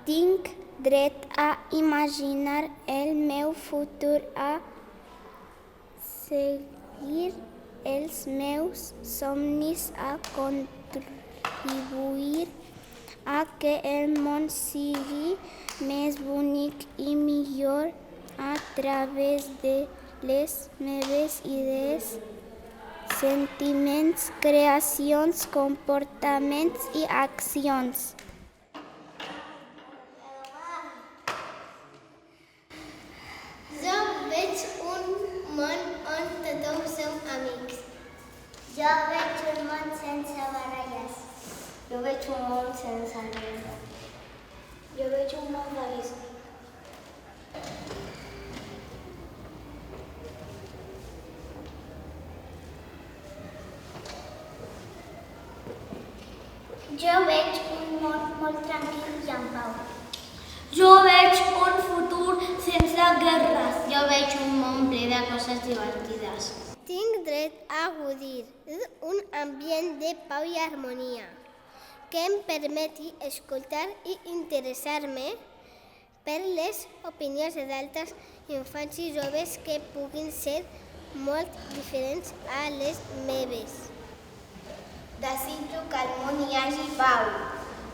Tinc dret a imaginar el meu futur, a seguir els meus somnis, a contribuir a que el món sigui més bonic i millor a través de les meves idees, sentiments, creacions, comportaments i accions. Jo veig un món on tothom som amics. Jo veig un món sense baralles. Jo veig un món sense guerra. Jo veig un món feliç. Jo veig un món molt tranquil i en pau. Jo veig un futur sense guerres. Jo veig un món ple de coses divertides. Tinc dret a gaudir d'un ambient de pau i harmonia que em permeti escoltar i interessar-me per les opinions d'altres infants i joves que puguin ser molt diferents a les meves. Desitjo que al món hi hagi pau.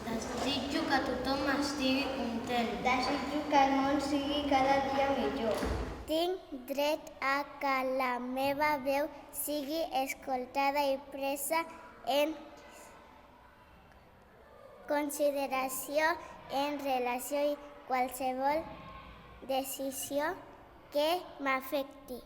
Desitjo que tothom estigui content. Desitjo que el món sigui cada dia millor. Tinc dret a que la meva veu sigui escoltada i presa en consideració en relació a qualsevol decisió que m'afecti.